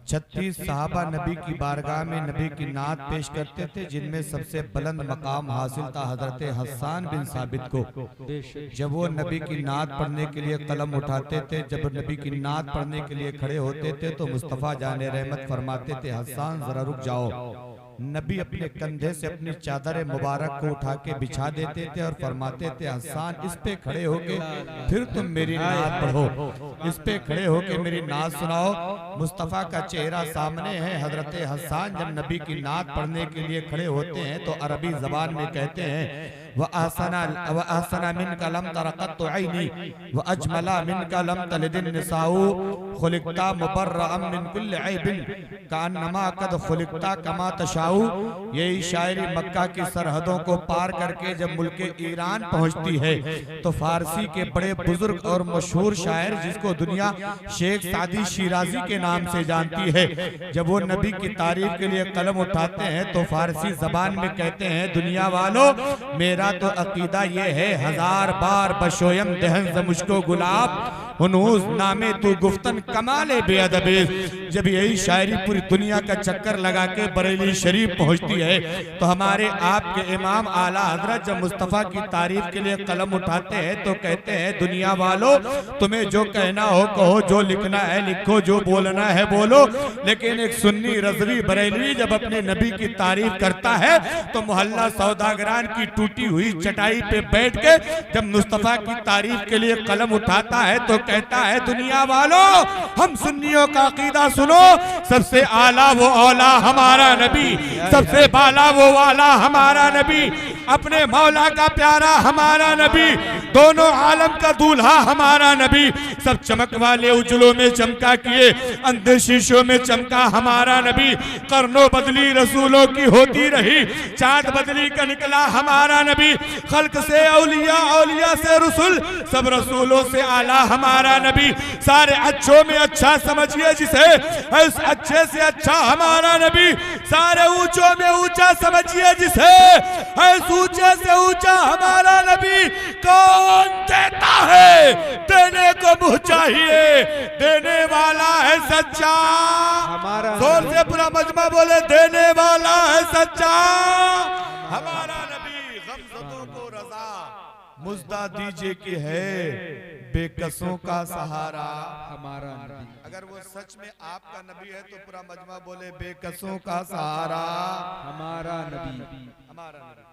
36 सहाबा नबी की बारगाह में नबी की नात पेश करते थे, जिनमें सबसे बुलंद मकाम हासिल था हजरत हस्सान बिन साबित को। जब वो नबी की नात पढ़ने के लिए कलम उठाते थे, जब नबी की नात पढ़ने के लिए खड़े होते थे, तो मुस्तफ़ा जाने रहमत फरमाते थे, हस्सान जरा रुक जाओ। नबी अपने कंधे से अपनी चादर मुबारक को उठा के बिछा देते थे और फरमाते थे, हस्सान इस पे खड़े होके फिर तुम मेरी नात पढ़ो, इस पे खड़े होके मेरी नात सुनाओ। मुस्तफ़ा का चेहरा सामने है। हजरत हस्सान जब नबी की नात पढ़ने के लिए खड़े होते हैं तो अरबी जबान में कहते हैं, व अहसना मिन कलम तरक़त ऐनी व अजमला मिन कलम तलिदिन निसाउ खुलिक़ता मुबर्रअम मिन कुल्लि ऐबिन कान्नमा कद खुलिक़ता कमा तशाउ। यही शायरी मक्का की सरहदों को पार करके जब मुल्के ईरान पहुंचती है तो फारसी के बड़े बुजुर्ग और मशहूर शायर, जिसको दुनिया शेख सादी शिराजी के नाम से जानती है, जब वो नबी की तारीफ के लिए कलम उठाते हैं तो फारसी जबान में कहते हैं, दुनिया वालों मेरा तो अकीदा ये है, हजार बार बशोयम दहन से मुझको गुलाब हुनूज नामे तू गुफ्तन कमाले बेअदबे। जब यही शायरी पूरी दुनिया का चक्कर लगा के बरेली शरीफ पहुंचती है तो हमारे आपके इमाम आला हजरत जब मुस्तफ़ा की तारीफ के लिए कलम उठाते हैं तो कहते हैं, दुनिया वालों तुम्हें जो कहना हो कहो, जो लिखना है लिखो, जो बोलना है बोलो। लेकिन एक सुन्नी रज़वी बरेलवी जब अपने नबी की तारीफ करता है तो मोहल्ला सौदागरान की टूटी हुई चटाई पे बैठ के जब मुस्तफ़ा की तारीफ के लिए कलम उठाता है तो कहता है, दुनिया वालों हम सुन्नियों का अकीदा सुनो, सबसे आला वो औला हमारा नबी, सबसे बाला वो वाला हमारा नबी, अपने मौला का प्यारा हमारा नबी, दोनों आलम का दूल्हा हमारा नबी, सब चमक वाले उजलों में चमका किए अंधे शीशों में चमका हमारा नबी, करनो बदली रसूलों की होती रही, चांद बदली का निकला हमारा नबी, खल्क से औलिया, औलिया से रसूल, सब रसूलों से आला हमारा नबी, सारे अच्छों में अच्छा समझिए जिसे, इस अच्छे से अच्छा हमारा नबी, सारे ऊंचों में ऊंचा समझिए जिसे, इस ऊंचे से ऊंचा हमारा नबी। कौन देता है, देने को मुँह चाहिए, देने वाला है सच्चा। जोर से पूरा मजमा बोले, देने वाला है सच्चा हमारा नबी। गमज़दों को रज़ा मुज़दा दीजिए कि है बेकसों का सहारा हमारा नबी। अगर वो सच में आपका नबी है तो पूरा मजमा बोले, बेकसों का सहारा हमारा नबी, हमारा नबी।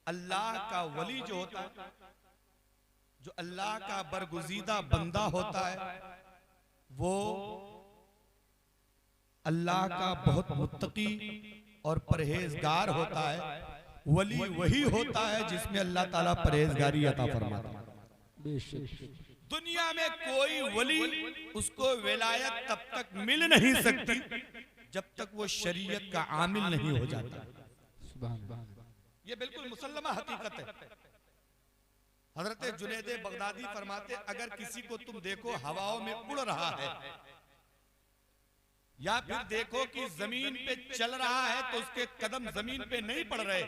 अल्लाह का वली जो होता है, जो अल्लाह का बरगुज़ीदा बंदा होता है, वो अल्लाह का बहुत मुत्तकी और परहेजगार होता है। वली वही होता है जिसमें अल्लाह ताला परहेजगारी अता फरमाता है। दुनिया में कोई वली उसको विलायत तब तक मिल नहीं सकती जब तक वो शरीयत का आमिल नहीं हो जाता। ये बिल्कुल मुसल्लमा हकीकत है। हजरत जुनैद बगदादी फरमाते, अगर किसी को तुम देखो हवाओं में उड़ रहा है या फिर देखो कि जमीन पे चल रहा है तो उसके कदम जमीन पे नहीं पड़ रहे,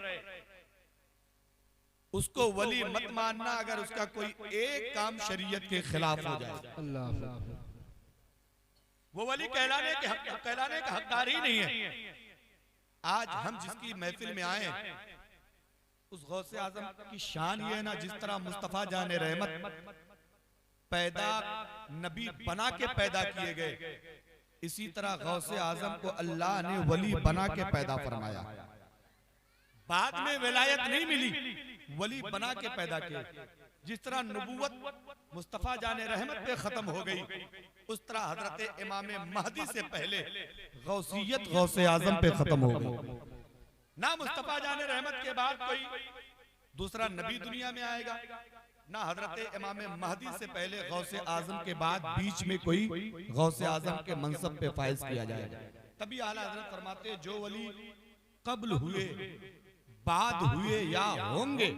उसको वली मत मानना अगर उसका कोई एक काम शरीयत के खिलाफ हो जाए। वो वली कहलाने का हकदार ही नहीं है। आज हम जिसकी महफिल में आए, उस गौसे आजम की शान ये है ना, जिस तरह मुस्तफा जाने रहमत पैदा नबी बना के पैदा किए गए, इसी तरह गौसे आजम को अल्लाह ने वली बना के पैदा फरमाया। बाद में विलायत नहीं मिली, वली बना के पैदा किए। जिस तरह नबूवत मुस्तफा जाने रहमत पे खत्म हो गई, उस तरह हजरत इमाम महदी से पहले गौसियत गौसे आजम पे खत्म हो गई। ना मुस्तफा जाने रहमत के बाद कोई दूसरा नबी दुनिया में आएगा, ना हजरत इमाम महदी से पहले गौसे आजम के बाद बीच में कोई गौसे आजम के मनसब पे फाइज किया जाएगा। तभी आला हजरत फरमाते, जो वली कब्ल हुए, बाद हुए या होंगे,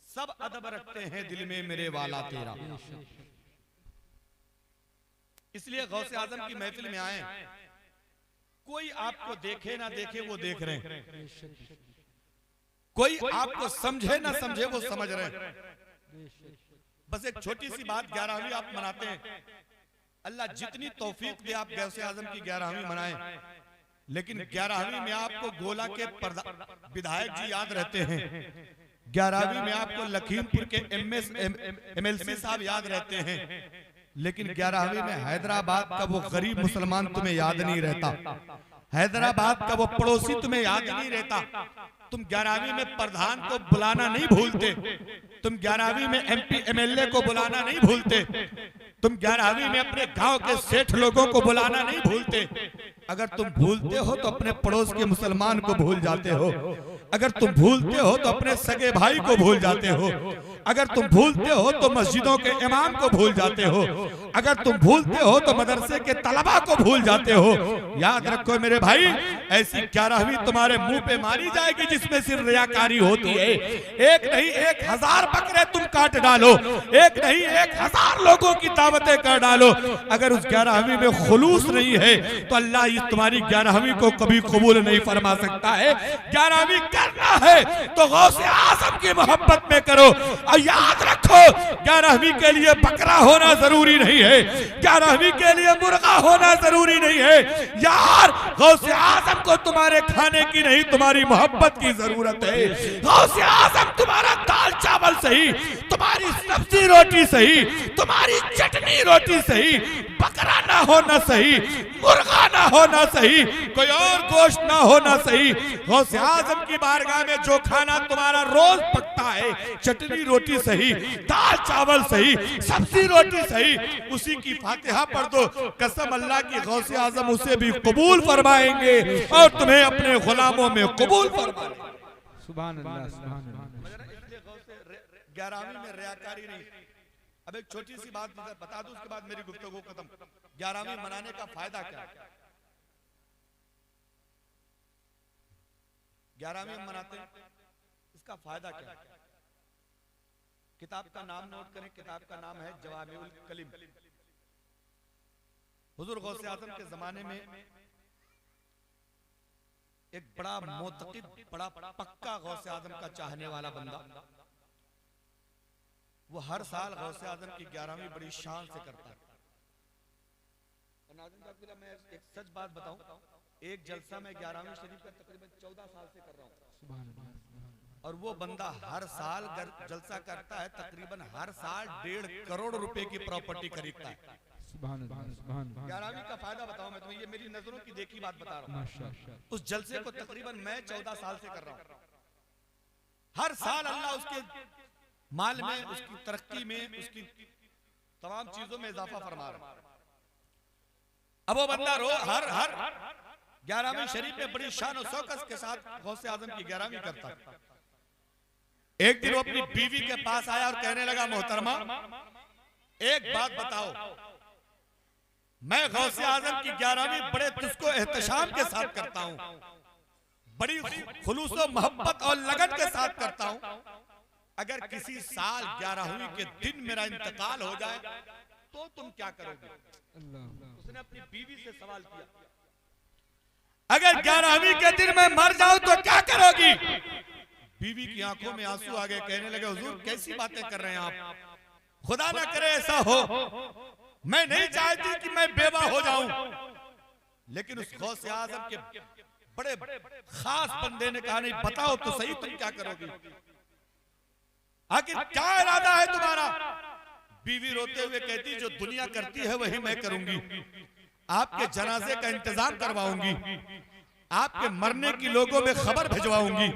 सब अदब रखते हैं दिल में मेरे वाला तेरा। इसलिए गौसे आजम की महफिल में आए, कोई आपको देखे ना देखे वो देख रहे हैं, कोई आपको समझे ना समझे वो समझ रहे हैं। बस एक छोटी सी बात 11वीं आप मनाते हैं, अल्लाह जितनी तौफीक दे आप गौसे आजम की 11वीं मनाएं, लेकिन 11वीं में आपको गोला के विधायक जी याद रहते हैं, 11वीं में आपको लखीमपुर के MLC साहब याद रहते हैं, लेकिन 11वीं में हैदराबाद का वो गरीब मुसलमान तुम्हें याद नहीं रहता, हैदराबाद का वो पड़ोसी तुम्हें याद नहीं रहता। तुम 11वीं में प्रधान को बुलाना नहीं भूलते, तुम 11वीं में MP MLA को बुलाना नहीं भूलते, तुम 11वीं में अपने गांव के सेठ लोगों को बुलाना नहीं भूलते। अगर तुम भूलते हो तो अपने पड़ोस के मुसलमान को भूल जाते हो, अगर तुम भूलते हो तो अपने सगे भाई को भूल जाते हो, अगर तुम भूलते हो तो मस्जिदों के इमाम को भूल जाते हो, अगर तुम भूलते हो तो मदरसे के तलबा को भूल जाते हो। याद रखो मेरे भाई, ऐसी 11वीं तुम्हारे मुंह पे मारी जाएगी जिसमें सिर्फ रियाकारी होती है। एक नहीं 1000 बकरे तुम काट डालो, एक नहीं 1000 लोगों की दावतें कर डालो, अगर उस 11वीं में खुलूस नहीं है तो अल्लाह इस तुम्हारी 11वीं को कभी कबूल नहीं फरमा सकता है। 11वीं करना है तो गौसे आजम की मोहब्बत में करो। और याद रखो 11वीं के लिए बकरा होना जरूरी नहीं है, 11वीं के लिए मुर्गा होना जरूरी नहीं है। यार गौसे आजम को तुम्हारे खाने की नहीं तुम्हारी मोहब्बत की जरूरत है। गौसे आजम तुम्हारा दाल चावल सही, तुम्हारी सब्जी रोटी सही, तुम्हारी चटनी रोटी सही, बकरा ना होना सही, मुर्गा ना होना सही, कोई और गोश्त ना होना सही। गौसे आजम की बारगाह में जो खाना तुम्हारा रोज पकता है, चटनी रोटी सही, दाल चावल सही, सब्जी रोटी सही, उसी की फातिहा पढ़ दो, कसम अल्लाह की गौसे आजम उसे भी कबूल फरमाएंगे और तुम्हें अपने गुलामों में कबूल फरमाएंगे। सुभान अल्लाह, सुभान अल्लाह। 11वीं में रियाकारी नहीं। अब एक छोटी सी बात बता दूं, उसके बाद मेरी गुफ्तगू खत्म। 11वीं मनाने का फायदा क्या है? 11वीं हम मनाते हैं, इसका फायदा क्या है? किताब का नाम नोट करें, किताब का नाम है जवामिउल कलिम। हुजूर गौसे आजम के जमाने में एक बड़ा मोतकिद, बड़ा पक्का गौसे आजम का चाहने वाला बंदा, वो हर साल गौसे आजम की 11वीं बड़ी शान से करता है। मैं एक सच बात बताऊं, एक जलसा में 11वीं शरीफ का तकरीबन 14 साल से कर रहा हूं, और वो बंदा हर साल जलसा करता है, तकरीबन हर साल 1.5 करोड़ रुपए की प्रॉपर्टी खरीदता है। 11वीं का फायदा बताऊं मैं तुम्हें, ये मेरी नजरों की देखी बात बता रहा हूं। उस जलसे को तकरीबन मैं 14 साल से कर रहा हूं। हर साल अल्लाह उसके माल में, उसकी तरक्की में, उसकी तमाम चीजों में इजाफा फरमा रहा है। अब वो बंदा हर 11वीं शरीफ में बड़ी शान और शौकत के साथ गौसे आजम की 11वीं करता है। एक दिन वो अपनी बीवी के पास आया और कहने लगा, मोहतरमा एक बात बताओ, मैं गौसे आजम की 11वीं बड़े तुझको एहतशाम के साथ करता हूं, बड़ी खुलूस और मोहब्बत और लगन के साथ करता हूं, अगर किसी साल 11वीं के दिन मेरा इंतकाल हो जाए तो तुम क्या करोगे? उसने अपनी बीवी से सवाल किया, अगर 11वीं के दिन मैं मर जाऊं तो क्या करोगी? बीवी की आंखों में आंसू आ गए, कहने लगे, हुजूर कैसी बातें कर रहे हैं आप, खुदा ना करे ऐसा हो, मैं नहीं चाहती कि मैं बेवा हो जाऊं, लेकिन उस गौसे आजम के बड़े खास बंदे ने कहा, नहीं बताओ तो सही तुम क्या करोगी, आखिर क्या इरादा है तुम्हारा? बीवी रोते हुए कहती, जो दुनिया करती है वही मैं करूंगी, आपके जनाजे का इंतजाम करवाऊंगी, आपके मरने की लोगों में खबर भिजवाऊंगी,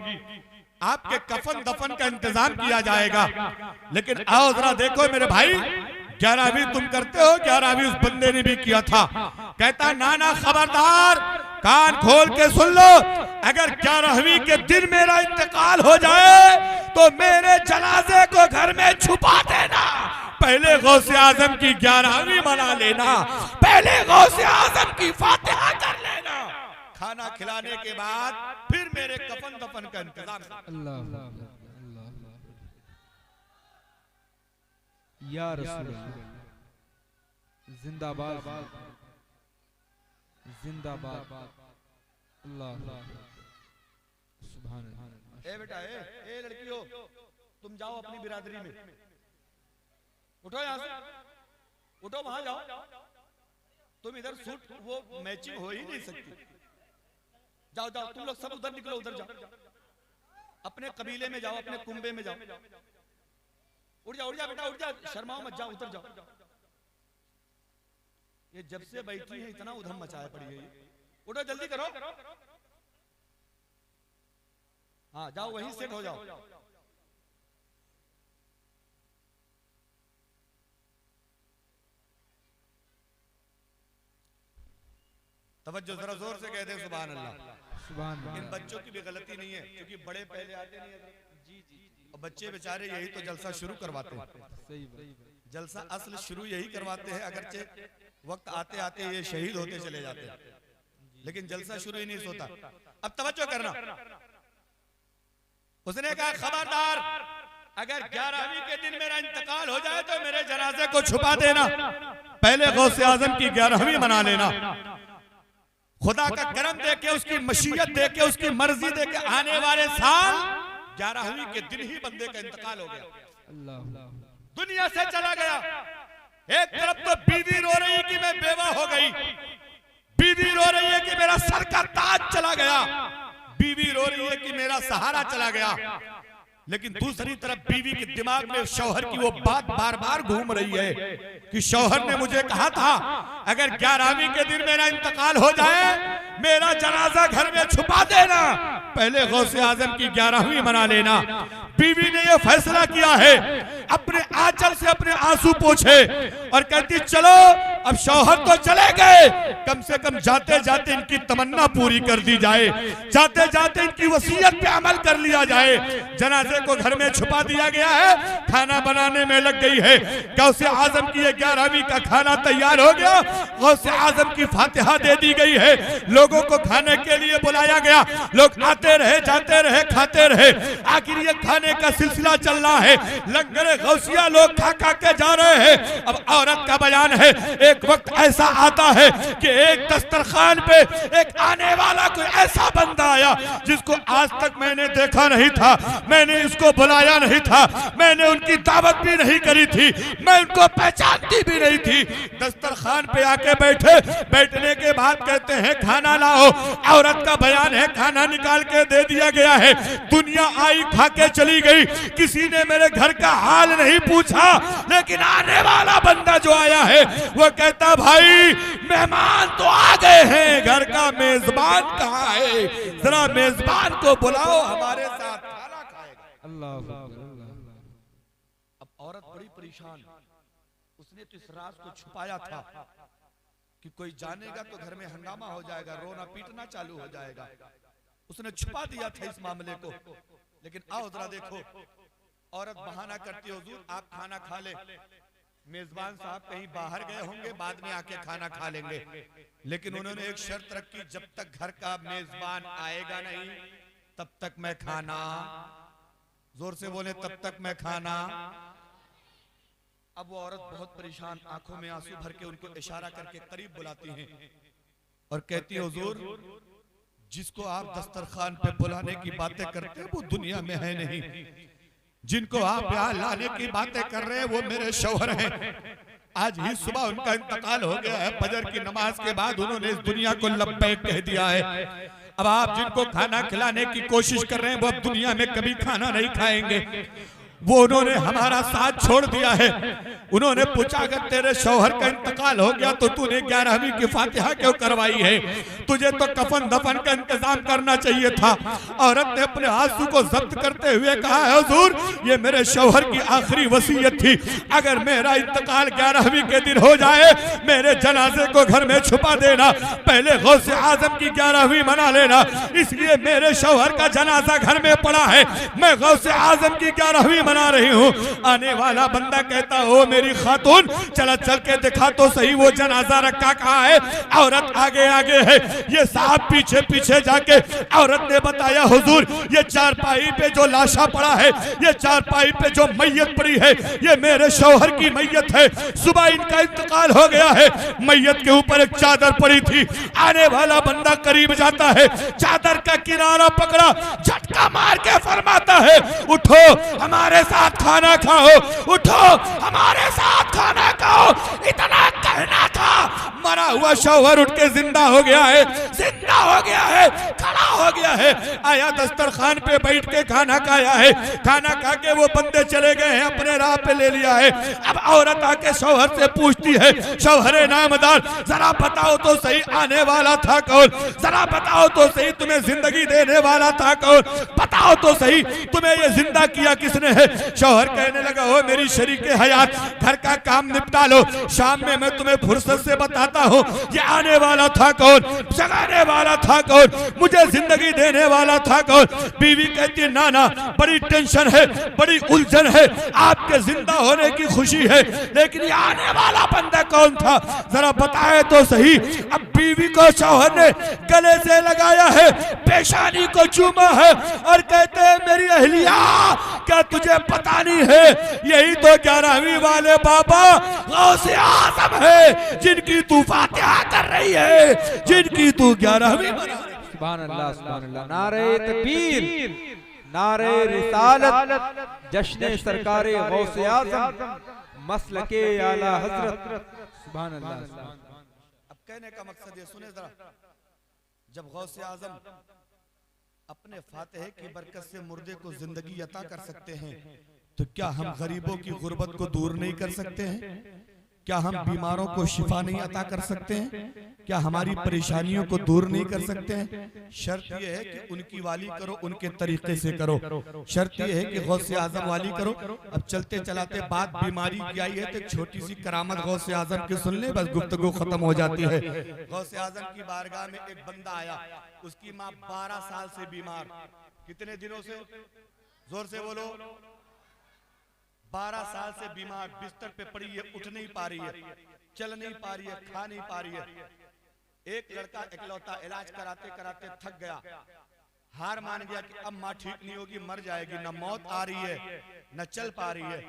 आपके कफन दफन का इंतजाम किया जाएगा। लेकिन आओ जरा देखो मेरे भाई, 11वीं तुम करते हो, 11वीं उस बंदे ने भी किया था। कहता, नाना खबरदार, कान खोल के सुन लो, अगर 11वीं के दिन मेरा इंतकाल हो जाए तो मेरे जनाजे को घर में छुपा देना, पहले गौसे आजम की 11वीं मना लेना, पहले गौसे आजम की फातिहा कर लेना, खाना खिलाने के बाद फिर मेरे कफन दफन का इंतजाम। अल्लाह या रसूल अल्लाह, जिंदाबाद जिंदाबाद, अल्लाह सुभान अल्लाह। ए बेटा, ए लड़कियों, तुम जाओ अपनी बिरादरी में, उठो यहां से, उठो वहां जाओ, तुम इधर सूट वो मैचिंग हो ही नहीं सकती। जाओ जाओ तुम लोग सब उधर निकलो, उधर जाओ, अपने कबीले में जाओ, अपने कुंबे में जाओ। उठ जा बेटा उठ जा, शर्माओ मत, जाओ उधर जाओ। ये जब से बैठी है इतना उधम मचाया पड़ी है। उठो जल्दी करो, हाँ जाओ वहीं सेट हो जाओ। तवज्जो जरा जोर से कहते हैं सुभान अल्लाह। सुभान अल्लाह। इन बच्चों की भी गलती नहीं है क्योंकि बड़े पहले आते नहीं है। जी जी। और बच्चे बेचारे यही तो जलसा शुरू करवाते हैं। सही बात। जलसा असल शुरू यही करवाते हैं, अगरचे वक्त आते आते ये शहीद होते चले जाते हैं, लेकिन जलसा शुरू ही नहीं होता। अब तवज्जो करना, उसने कहा खबरदार अगर 11वीं के दिन मेरा इंतकाल हो जाए तो मेरे जनाजे को छुपा देना, पहले गौसे आजम की 11वीं मना लेना। खुदा का करम देके, उसकी मशीयत देके, उसकी मर्जी देके आने वाले साल 11वीं के दिन ही बंदे का इंतकाल हो गया, अल्लाह दुनिया से चला गया। एक तरफ तो बीवी रो रही कि मैं बेवा हो गई, बीवी रो रही है कि मेरा सर का ताज चला गया, बीवी रो रही है कि मेरा सहारा चला गया, लेकिन दूसरी तरफ बीवी के दिमाग में शौहर की वो बात बार बार घूम रही है कि शौहर ने मुझे कहा था अगर 11वीं के दिन मेरा इंतकाल हो जाए मेरा जनाजा घर में छुपा देना, पहले गौसे आजम की 11वीं मना लेना। बीवी ने यह फैसला किया है, अपने आंचल से अपने आंसू पोंछे और कहती चलो अब शौहर तो चले गए, कम से कम जाते जाते इनकी तमन्ना पूरी कर दी जाए, जाते जाते इनकी वसीयत पे अमल कर लिया जाए। जनाजे को घर में छुपा दिया गया है, खाना बनाने में लग गई है। गौसे आजम की 11वीं का खाना तैयार हो गया, गौसे आजम की फातिहा दे दी गई है, लोगों को खाने के लिए बुलाया गया, लोग आते रहे जाते रहे खाते रहे, आखिर ये खाने का सिलसिला चल रहा है, लंगर गौसिया लोग खा खा के जा रहे हैं। अब औरत का बयान है, एक वक्त ऐसा आता है कि एक दस्तरखान पे एक आने वाला कोई ऐसा बंदा आया जिसको आज तक मैंने देखा नहीं था, मैंने इसको बुलाया नहीं था, मैंने उनकी दावत भी नहीं करी थी, मैं उनको पहचानती भी नहीं थी। दस्तरखान पे आके बैठे, बैठने के बाद कहते हैं खाना लाओ। औरत का बयान है खाना निकाल के दे दिया गया है, दुनिया आई खा के चली गई, किसी ने मेरे घर का हाल नहीं पूछा, लेकिन आने वाला बंदा जो आया है वो कहता भाई मेहमान तो आ गए हैं, घर का मेजबान कहाँ है, जरा मेजबान को बुलाओ हमारे साथ खाना खाएगा। अल्लाह। अब औरत बड़ी परेशान, उसने तो इस राज को छुपाया था कि कोई जानेगा तो घर में हंगामा हो जाएगा, रोना पीटना चालू हो जाएगा, उसने छुपा दिया था इस मामले को। लेकिन आओ जरा देखो, औरत बहाना करती है हुजूर आप खाना खा ले, मेजबान साहब कहीं बाहर गए होंगे, बाद में आके खाना खा लेंगे। लेकिन उन्होंने एक शर्त रखी, जब तक घर का मेजबान आएगा नहीं तब तक मैं खाना, जोर से बोले तब तक मैं खाना। अब वो औरत बहुत परेशान, आंखों में आंसू भर के उनको इशारा करके करीब बुलाती हैं और कहती है हुजूर जिसको आप दस्तरखान पे बुलाने की बातें करते हैं वो दुनिया में है नहीं, जिनको आप यहाँ लाने की बातें कर रहे हैं वो मेरे शौहर हैं, आज ही सुबह उनका इंतकाल हो गया है, फजर की नमाज के बाद उन्होंने इस दुनिया को लब्बैक कह दिया है। अब आप जिनको खाना खिलाने की कोशिश कर रहे हैं वो अब दुनिया में कभी खाना नहीं खाएंगे, वो उन्होंने हमारा साथ छोड़ दिया है। उन्होंने पूछा अगर तेरे शौहर का इंतकाल हो गया तो तूने 11वीं की फातिहा क्यों करवाई है, तुझे तो कफन दफन का इंतजाम करना चाहिए था। औरत ने अपने आंसू को जब्त करते हुए कहा है हुजूर ये मेरे शौहर की आखिरी वसीयत थी, अगर मेरा इंतकाल 11वीं के दिन हो जाए मेरे जनाजे को घर में छुपा देना, पहले गौसे आजम की 11वीं मना लेना, इसलिए मेरे शौहर का जनाजा घर में पड़ा है, मैं गौसे आजम की 11वीं मना रही हूँ। आने वाला बंदा कहता हो मेरी खातून चला चल के दिखा तो सही वो जनाजा रखा कहाँ है। औरत आगे आगे है, ये साहब पीछे पीछे जाके औरत ने बताया हुजूर ये चारपाई पे जो लाशा पड़ा है, ये चारपाई पे जो मैयत पड़ी है ये मेरे शौहर की मैयत है, सुबह इनका इंतकाल हो गया है, मैयत के ऊपर एक चादर पड़ी थी। आने वाला बंदा करीब जाता है, चादर का किनारा पकड़ा, झटका मार के फरमाता है उठो हमारे साथ खाना खाओ, उठो हमारे साथ खाना खाओ। इतना कहना था मरा हुआ शौहर उठ के जिंदा हो गया है, जिंदा हो गया है, खड़ा हो गया है, आया दस्तरखान पे बैठ के खाना खाया है, खाना खा के वो बंदे चले गए हैं, अपने राह पे ले लिया है। अब औरत आके शौहर से पूछती है, शौहरे नामदार जरा बताओ तो सही आने वाला था कौन, जरा बताओ तो सही तुम्हें जिंदगी देने वाला था कौन, बताओ तो सही तुम्हें ये जिंदा किया किसने है। शौहर कहने लगा, हो मेरी शरीके हयात, घर का काम निपटा लो, शाम में मैं तुम्हें फुर्सत से बताता हूँ ये आने वाला था कौन, जगाने वाला था कौन, मुझे जिंदगी देने वाला था कौन। बीवी कहती ना ना बड़ी टेंशन है, बड़ी उलझन है, आपके जिंदा होने की खुशी है, लेकिन ये आने वाला बंदा कौन था जरा बताए तो सही। अब बीवी को शौहर ने गले से लगाया है, पेशानी को चूमा है और कहते हैं मेरी अहलिया क्या तुझे पता नहीं है यही तो 11वीं वाले बाबा गौसे आज़म है जिनकी तू फातिहा कर रही है, जिनकी तू 11वीं बना रही है। सुभान अल्लाह, सुभान अल्लाह। नारे तकबीर, नारे रिसालत, जश्न सरकारे गौसे आज़म, मसलके आला हजरत। सुभान अल्लाह। अब कहने का मकसद ये सुने जरा, जब गौसे आज़म अपने फातिहे की बरकत से मुर्दे को जिंदगी अता कर सकते हैं तो क्या हम गरीबों की गुर्बत को दूर नहीं कर सकते हैं? क्या हम बीमारों को शिफा नहीं अता कर सकते हैं? क्या हमारी परेशानियों को दूर नहीं कर सकते हैं? शर्त यह है कि उनकी वाली करो, उनके तरीके से करो। शर्त यह है कि गौसे आज़म वाली करो। अब चलते चलाते बात बीमारी की आई है तो एक छोटी सी करामत गौसे आज़म की सुन ले, बस गुफ्तगू खत्म हो जाती है। गौसे आज़म की बारगाह में एक बंदा आया, उसकी माँ 12 साल से बीमार। कितने दिनों से? जोर से बोलो। 12 साल से बीमार, बिस्तर पे पड़ी है, उठ नहीं पा रही है, चल नहीं पा रही है, खा नहीं पा रही है। एक लड़का इकलौता इलाज कराते कराते थक गया, हार मान गया कि अब माँ ठीक नहीं होगी, मर जाएगी, न मौत आ रही है न चल पा रही है।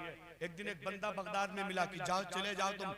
एक दिन एक बंदा बगदाद में मिला कि जाओ चले जाओ तुम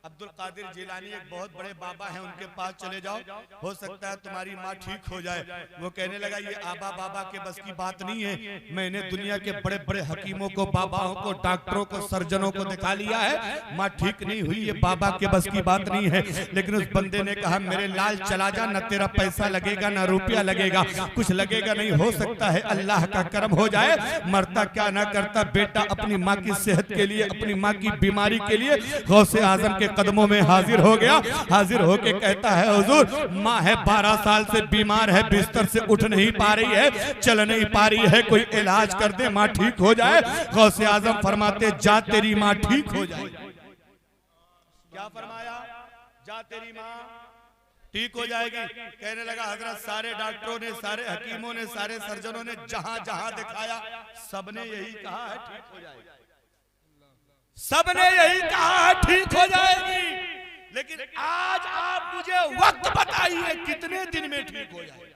अब्दुल कादिर जिलानी एक बहुत बड़े बाबा हैं उनके पास चले जाओ, हो सकता है तुम्हारी माँ ठीक हो जाए। वो कहने लगा ये आबा बाबा के बस की बात नहीं है, मैंने दुनिया के बड़े बड़े हकीमों को, बाबाओं को, डॉक्टरों को, सर्जनों को दिखा लिया है, माँ ठीक नहीं हुई, ये बाबा के बस की बात नहीं है। लेकिन उस बंदे ने कहा मेरे लाल चला जा, न तेरा पैसा लगेगा न रुपया लगेगा, कुछ लगेगा नहीं, हो सकता है अल्लाह का करम हो जाए। मरता क्या ना करता बेटा अपनी माँ की सेहत के लिए, अपनी माँ की बीमारी के लिए गौसे आज़म के कदमों में हाजिर हो गया। हाजिर होके कहता है हुजूर माँ है 12 साल से बीमार है, बिस्तर से उठ नहीं पा रही है, चल नहीं पा रही है, कोई इलाज कर दे माँ ठीक हो जाए। गौसे आज़म फरमाते जा तेरी माँ ठीक हो जाए। क्या फरमाया? जा तेरी माँ ठीक हो जाएगी। कहने लगा हजरत सारे डॉक्टरों ने, सारे हकीमों ने, सारे सर्जनों ने जहां जहां दिखाया सबने यही कहा है ठीक हो जाएगी, सबने यही कहा है ठीक हो जाएगी। लेकिन आज आप मुझे वक्त बताइए कितने दिन में ठीक हो जाएगी।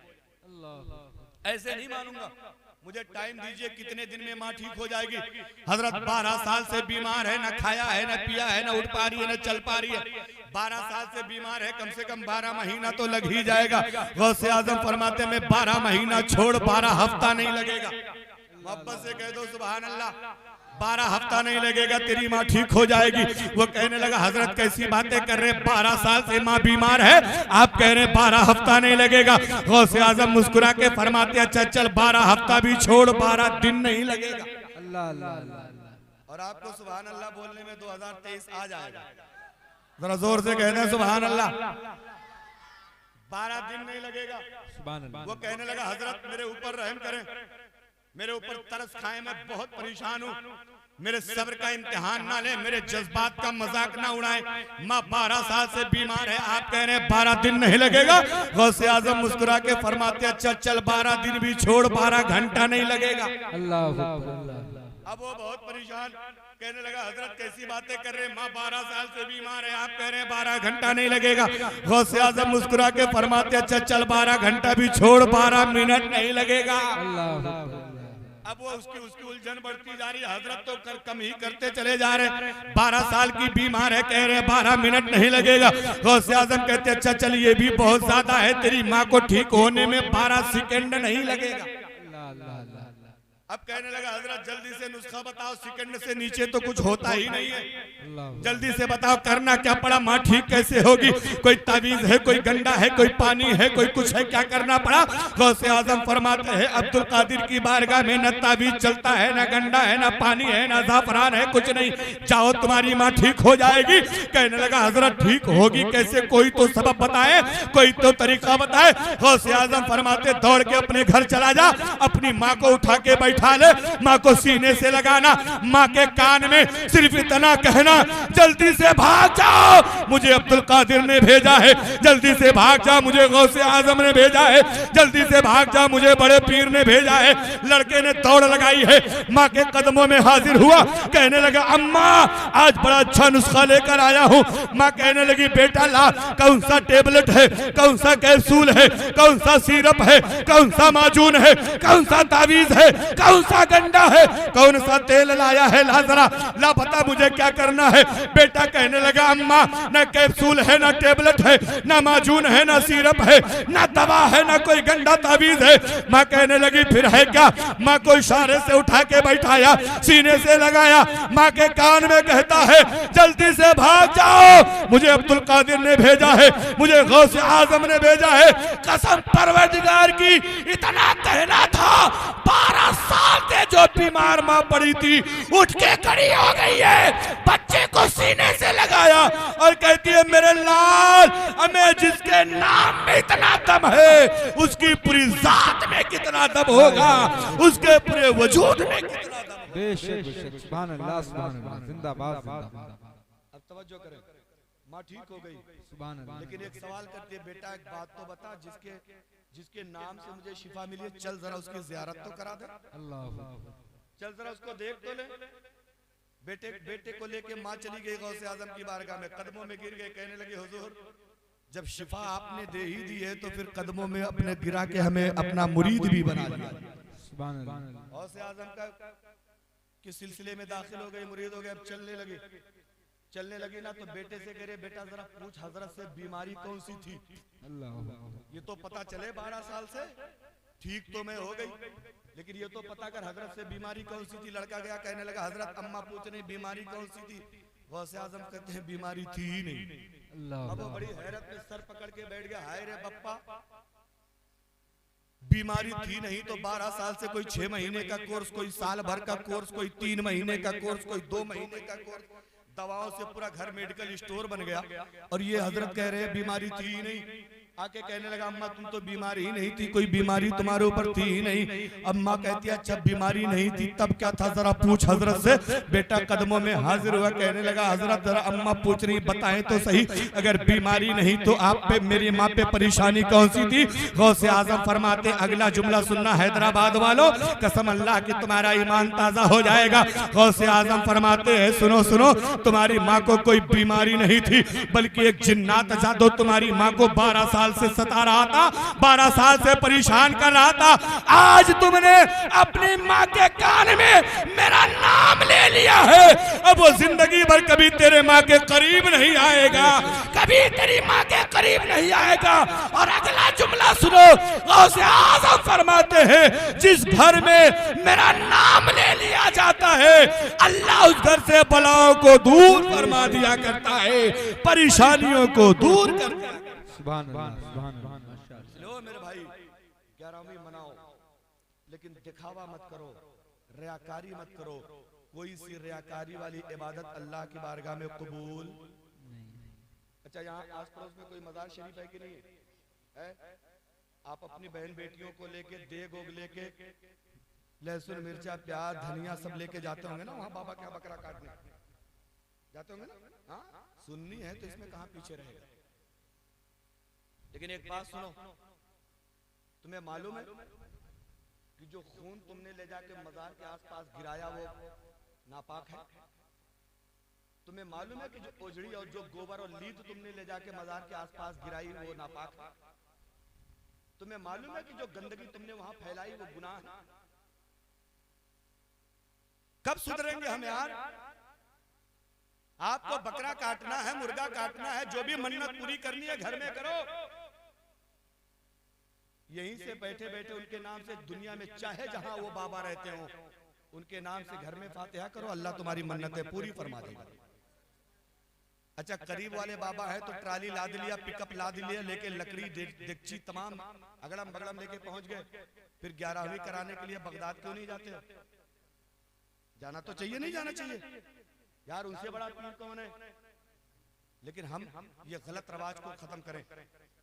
ऐसे नहीं मानूंगा, मुझे टाइम दीजिए कितने दिन में माँ ठीक हो जाएगी। हजरत 12 साल से बीमार है, न खाया है, न पिया है, न उठ पा रही है, न चल पा रही है। 12 साल से बीमार है, कम से कम 12 महीना तो लग ही जाएगा। गौसे आज़म फरमाते में 12 महीना छोड़ 12 हफ्ता नहीं लगेगा। मोहब्बत से कह दो सुभान अल्लाह, 12 हफ्ता नहीं लगेगा तेरी माँ ठीक हो जाएगी। वो कहने लगा हजरत कैसी बातें कर रहे, 12 साल से माँ बीमार है, आप कह रहे 12 हफ्ता नहीं लगेगा। गौसे आज़म मुस्कुरा के फरमाते अच्छा चल 12 हफ्ता भी छोड़, 12 दिन नहीं लगेगा। अल्लाह अल्लाह अल्लाह। और आपको सुभान अल्लाह बोलने में 2023 आ जाएगा, जरा जोर से कहते हैं सुभान अल्लाह। 12 दिन नहीं लगेगा। सुभान अल्लाह। वो कहने लगा हजरत मेरे ऊपर रहम करें, मेरे ऊपर तरस खाएं, मैं बहुत परेशान हूँ, मेरे सब्र का इम्तिहान ना ले, मेरे जज्बात का मजाक ना उड़ाएं। माँ 12 साल से बीमार है, आप कह रहे हैं 12 दिन नहीं लगेगा। गौसे आज़म मुस्कुरा के फरमाते अच्छा चल 12 दिन भी छोड़, 12 घंटा नहीं लगेगा। अल्लाह अल्लाह। अब वो बहुत परेशान कहने लगा हजरत कैसी बातें कर रहे हैं, माँ 12 साल से बीमार है, आप कह रहे हैं 12 घंटा नहीं लगेगा। गौसे आज़म मुस्कुरा के फरमाते अच्छा चल 12 घंटा भी छोड़, 12 मिनट नहीं लगेगा। अल्लाह। अब वो उसकी उलझन बढ़ती जा रही है, हजरत तो कम ही करते चले जा रहे हैं। 12 साल की बीमार है, कह रहे हैं 12 मिनट नहीं लगेगा। गौसे आज़म कहते अच्छा चल ये भी बहुत ज्यादा है, तेरी माँ को ठीक होने में 12 सेकंड नहीं लगेगा। अब कहने लगा हजरत जल्दी से नुस्खा बताओ, सेकंड से नीचे तो कुछ होता ही नहीं है, जल्दी से बताओ करना क्या पड़ा, माँ ठीक कैसे होगी, कोई तावीज है, कोई गंडा है, कोई पानी है, कोई कुछ है, क्या करना पड़ा। गौसे आजम फरमाते हैं अब्दुल कादिर की बारगाह में न तावीज चलता है, न गंडा है, न पानी है, न जाफरान है, कुछ नहीं, जाओ तुम्हारी माँ ठीक हो जाएगी। कहने लगा हजरत ठीक होगी कैसे, कोई तो सबब बताए, कोई तो तरीका बताए। गौसे आजम फरमाते दौड़ के अपने घर चला जा, अपनी माँ को उठा के बैठा ले, माँ को सीने से लगाना, माँ के कान में सिर्फ इतना कहना जल्दी से भाग जाओ मुझे अब्दुल कादिर ने भेजा है, जल्दी से भाग जा मुझे गौसे आजम ने भेजा है, जल्दी से भाग जा मुझे बड़े पीर ने भेजा है। लड़के ने दौड़ लगाई है, माँ के कदमों में हाजिर हुआ, कहने लगा अम्मा आज बड़ा अच्छा नुस्खा लेकर आया हूँ। माँ कहने लगी बेटा ला, कौन सा टेबलेट है, कौन सा कैप्सूल है, कौन सा सिरप है, कौन सा माजून है, कौन सा तावीज है, कौन सा गंडा है, कौन सा तेल लाया है, ला जरा ला बता मुझे क्या करना है। बेटा कहने लगा अम्मा न कैप्सूल है, न टेबलेट है, न माजून है, न सिरप है, न दवा है, न कोई गंडा तावीज है। माँ कहने लगी फिर है क्या। माँ को इशारे से उठा के बैठाया, सीने से लगाया, माँ के कान में कहता है जल्दी से भाग जाओ मुझे अब्दुल कादिर ने भेजा है, मुझे गौसे आजम ने भेजा है। कसम परवरदिगार की इतना कहना था, 12 साल से जो बीमार माँ पड़ी थी उठ के खड़ी हो गई है, बच्चे को सीने से लगाया और कहती है मेरे लाल हमें जिसके नाम में इतना दम है उसकी पूरी जात में कितना दम होगा, उसके पूरे वजूद में कितना दम। बेशक बेशक सुभान अल्लाह सुभान अल्लाह जिंदाबाद जिंदाबाद। अब तवज्जो करें, माँ ठीक हो गई सुभान अल्लाह। लेकिन एक सवाल करती है बेटा एक बात तो बता, जिसके नाम से मुझे शिफा मिली है, चल जरा उसकी ज़ियारत तो करा दे, अल्लाह चल जरा उसको देख तो ले। बेटे को लेके माँ चली गई गौसे आजम की बारगाह में, कदमों में गिर गए, कहने लगे हुजूर जब शिफा आपने दे ही दी है तो फिर कदमों में अपने गिरा के हमें अपना मुरीद भी बना लिया। सुभान अल्लाह। गौसे आजम का किस सिलसिले में दाखिल हो गए, मुरीद हो गए, अब चलने लगी ना तो बेटे से कह रहे बेटा जरा पूछ हजरत से बीमारी कौन सी थी, अल्लाह ये तो पता चले 12 साल से ठीक तो मैं हो गई, लेकिन ये तो पता कर हजरत से बीमारी कौन सी थी। लड़का गया, कहने लगा हजरत अम्मा पूछ रही बीमारी कौन सी थी। गौसे आजम कहते हैं बीमारी थी ही नहीं। अब वो बड़ी हैरत में सर पकड़ के बैठ गया, हाय रे बप्पा बीमारी थी नहीं तो 12 साल से कोई 6 महीने का कोर्स, कोई साल भर का कोर्स, कोई 3 महीने का कोर्स, कोई 2 महीने का कोर्स, दवाओं से पूरा घर मेडिकल स्टोर बन गया और ये हजरत कह रहे हैं बीमारी थी ही नहीं। आके कहने लगा अम्मा तुम तो बीमारी ही नहीं थी, कोई बीमारी तुम्हारे ऊपर थी ही नहीं। अम्मा कहती है अच्छा बीमारी नहीं थी तब क्या था जरा पूछ हजरत से। बेटा कदमों में हाजिर हुआ, कहने लगा हजरत जरा अम्मा पूछ रही बताएं तो सही, अगर बीमारी नहीं तो आप पे मेरी माँ पे परेशानी कौन सी थी। गौसे आजम फरमाते अगला जुमला सुनना हैदराबाद वालों, कसम अल्लाह की तुम्हारा ईमान ताजा हो जाएगा। गौसे आजम फरमाते हैं सुनो सुनो, तुम्हारी माँ को कोई बीमारी नहीं थी बल्कि एक जिन्नात जादू तुम्हारी माँ को 12 साल से सता रहा था, 12 साल से परेशान कर रहा था। आज तुमने अपनी माँ के कान में मेरा नाम ले लिया है, अब वो जिंदगी भर कभी तेरे माँ के करीब नहीं आएगा, कभी तेरी माँ के करीब नहीं आएगा। और अगला जुमला सुनो, गौसे आज़म फरमाते हैं जिस घर में मेरा नाम ले लिया जाता है अल्लाह उस घर से बलाओं को दूर फरमा दिया करता है, परेशानियों को दूर करता है। सुभान अल्लाह सुभान अल्लाह। लो मेरे भाई 11वीं मनाओ लेकिन दिखावा मत करो, रियाकारी मत करो। कोई सी रियाकारी वाली इबादत अल्लाह की बारगाह में कबूल नहीं। अच्छा यहाँ आस पड़ोस में कोई मजार शरीफ है कि नहीं है? आप अपनी बहन बेटियों को लेके देग ओग लेके लहसुन मिर्चा प्याज धनिया सब लेके जाते होंगे ना वहाँ बाबा क्या बकरा काटने जाते होंगे ना। हाँ सुन्नी है तो इसमें कहाँ पीछे रहेगा। लेकिन एक बात सुनो, तुम्हें मालूम है कि जो खून तुमने ले जाके मजार के आसपास गिराया वो नापाक है। तुम्हें मालूम है कि जो ओजड़ी और जो गोबर और लीद तुमने ले जाके मजार के आसपास गिराई वो नापाक है। तुम्हें मालूम है कि जो गंदगी तुमने वहां फैलाई वो गुनाह है। कब सुधरेंगे हम यार? आपको बकरा काटना है, मुर्गा काटना है, जो भी मन्नत पूरी करनी है घर में करो, यहीं से बैठे बैठे उनके नाम से दुनिया में चाहे जहां वो बाबा रहते हो, उनके नाम से घर में फातिहा करो, अल्लाह तुम्हारी मन्नतें पूरी फरमा देगा। अच्छा, करीब वाले बाबा है तो ट्राली लाद लिया, पिकअप लाद लिया, लेके लकड़ी डेगची तमाम अगड़म बगड़म लेके पहुंच गए। फिर 11वीं कराने के लिए बगदाद क्यों नहीं जाते हो? जाना तो चाहिए, नहीं जाना चाहिए यार, उनसे बड़ा पीर कौन है? लेकिन हम ये गलत रवाज को खत्म करें।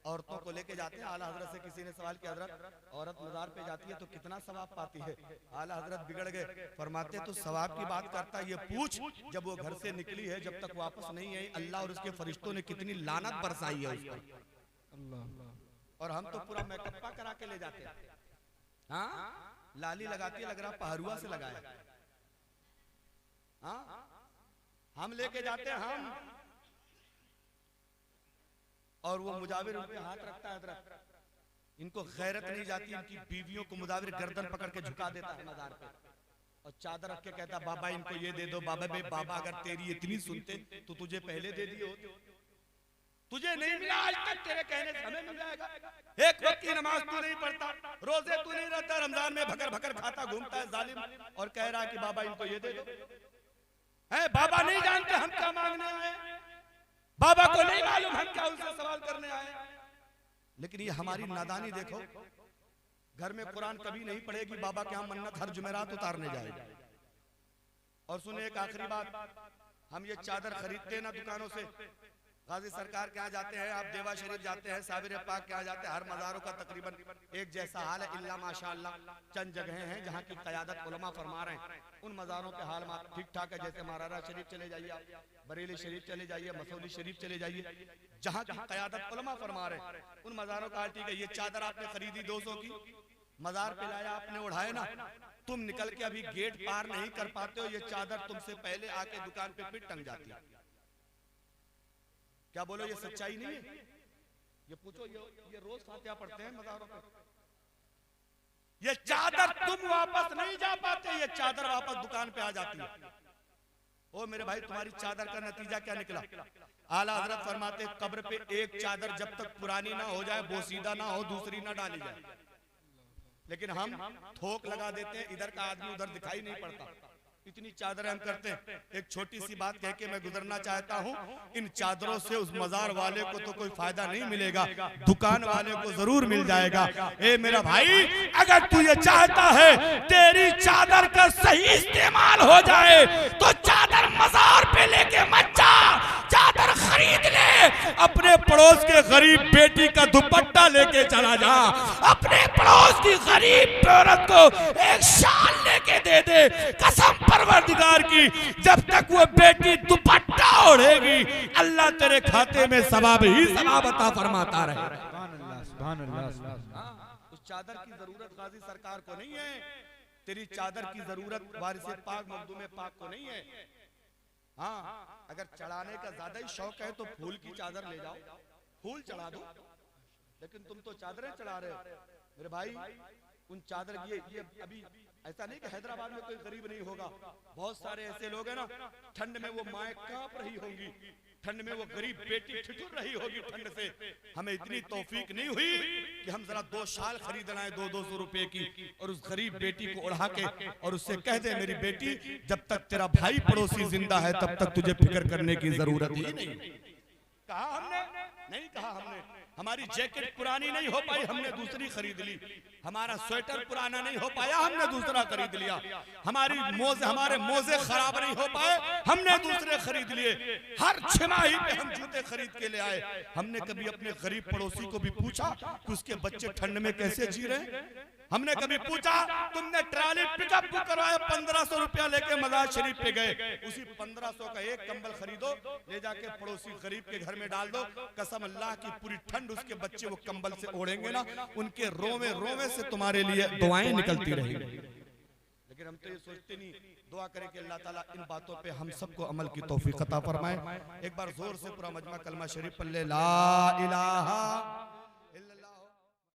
औरतों को लेके जाते हैं, आला हजरत से किसी ने सवाल किया, हजरत औरत मजार पे जाती है तो कितना सवाब पाती है? आला हजरत बिगड़ गए, फरमाते तो सवाब की बात करता है, ये पूछ जब वो घर से निकली है जब तक वापस नहीं आई, अल्लाह और उसके फरिश्तों ने कितनी लानत बरसाई है उस पर। और हम तो पूरा मेकअप करा के ले जाते हैं। हाँ, लाली लगाती है, लग रहा पहरुआ से लगाया। हाँ, हम लेके जाते हैं हम, और वो मुजाविर उन पे हाथ रखता है। इनको गैरत नहीं जाती, इनकी बीवियों को मुजाविर गर्दन पकड़ के झुका देता है मजार पे, और चादर रख के कहता बाबा इनको ये दे दो। बाबा बाबा अगर तेरी इतनी सुनते तो तुझे पहले दे दिए होते, तुझे नहीं मिला आज तक, तेरे कहने से हमें मिल जाएगा। एक वक्त की नमाज तू नहीं पढ़ता, रोजे तू नहीं रहता, रमजान में भकर भकर खाता घूमता है जालिम, और कह रहा है कि बाबा इनको ये दे दो। है बाबा नहीं जानते हम क्या मांगने आए, बाबा को नहीं मालूम हम क्या उनसे सवाल करने आए। लेकिन ये हमारी नादानी देखो, घर में कुरान कभी नहीं पढ़ेगी, बाबा के यहाँ मन्नत हर जुमेरात उतारने जाएगी। और सुने एक आखिरी बात, हम ये चादर खरीदते ना दुकानों से, गाजी सरकार के यहाँ जाते हैं, आप देवा शरीफ जाते हैं, साबिर पाक के यहाँ जाते हैं, हर मज़ारों का तकरीबन एक जैसा हाल है, इल्ला माशाअल्लाह चंद जगहें हैं जहाँ की क़यादत उलमा फरमा रहे हैं, उन मज़ारों के हाल ठीक ठाक है। जैसे महाराजा शरीफ चले जाइए, बरेली शरीफ चले जाइए, मसूरी शरीफ चले जाइए, जहाँ की क़यादत उलमा फरमा रहे हैं, उन मज़ारों का हाल ठीक है। ये चादर आपने खरीदी 200 की, मज़ार पे लाया आपने, उड़ाए ना, तुम निकल के अभी गेट पार नहीं कर पाते हो, ये चादर तुमसे पहले आके दुकान पे फिर टंग जाती है। क्या बोलो, ये सच्चाई नहीं है? ये पूछो, ये रोज फातिहा पढ़ते हैं मज़ारों पे। ये चादर तुम वापस नहीं जा पाते, ये चादर वापस दुकान पे आ जाती है। ओ मेरे भाई, तुम्हारी चादर का नतीजा क्या निकला? आला हजरत फरमाते कब्र पे एक चादर जब तक पुरानी ना हो जाए, बोसीदा ना हो, दूसरी ना डाली जाए। लेकिन हम थोक लगा देते हैं, इधर का आदमी उधर दिखाई नहीं पड़ता, इतनी चादरें हम करते हैं। एक छोटी सी बात कह के मैं गुजरना चाहता हूँ, इन चादरों से उस मजार वाले को तो कोई फायदा नहीं मिलेगा, दुकान वाले को जरूर मिल जाएगा। ए मेरा भाई, अगर तू ये चाहता है तेरी चादर का सही इस्तेमाल हो जाए तो चादर मजार पे लेके मत जा, चादर खरीद ले, अपने पड़ोस के गरीब बेटी का दुपट्टा लेके चला जा, अपने पड़ोस की गरीब औरत को एक शाल लेके दे दे। कसम परवरदिगार की, जब तक वो बेटी दुपट्टा ओढ़ेगी, अल्लाह तेरे खाते में सवाब ही सवाब अता फरमाता रहे। सुभान अल्लाह। उस चादर की जरूरत गाजी सरकार को नहीं है, तेरी चादर की जरूरत वारिस पाक मखदूम पाक को नहीं है। हाँ, अगर चढ़ाने का ज्यादा ही शौक है तो फूल की चादर ले जाओ, फूल चढ़ा दो, लेकिन तुम तो चादरें चढ़ा रहे हो मेरे भाई। उन चादर ये अभी ऐसा नहीं कि हैदराबाद में कोई गरीब नहीं होगा, बहुत सारे ऐसे लोग हैं ना, ठंड में वो माएँ कांप रही होंगी, ठंड में वो गरीब बेटी ठिठुर रही होगी ठंड से। हमें इतनी तौफीक नहीं हुई कि हम जरा 2 शाल खरीद लाएं 200-200 रुपए की, और उस गरीब बेटी को उड़ा के और उससे कह दे मेरी बेटी, जब तक तेरा भाई पड़ोसी जिंदा है तब तक तुझे फिक्र करने की जरूरत ही नहीं। कहा हमने? नहीं कहा हमने। हमारी जैकेट पुरानी नहीं हो पाई, हमने दूसरी खरीद ली। हमारा स्वेटर पुराना नहीं हो पाया, हमने दूसरा खरीद लिया। हमारे मोजे खराब नहीं हो पाए, हमने दूसरे खरीद लिए। हर छमाही पे हम जूते खरीद के ले आए। हमने कभी अपने गरीब पड़ोसी को भी पूछा कि उसके बच्चे ठंड में कैसे जी रहे हैं? हमने कभी पूछा? तुमने ट्राली पिकअप बुक करवाया, 1500 रुपया लेके मजार शरीफ पे गए, उसी 1500 का एक कंबल खरीदो, ले जाके पड़ोसी गरीब के घर में डाल दो, कसम अल्लाह की पूरी ठंड उसके बच्चे वो कंबल से ओढ़ेंगे ना, उनके रोवे रोवे से तुम्हारे लिए दुआएं निकलती रहेंगी। लेकिन हम तो ये सोचते नहीं। दुआ करें कि अल्लाह ताला इन बातों पे हम सबको अमल की तौफीक अता फरमाए। एक बार जोर से पूरा मजमा कलमा शरीफ पढ़ ले, ला इलाहा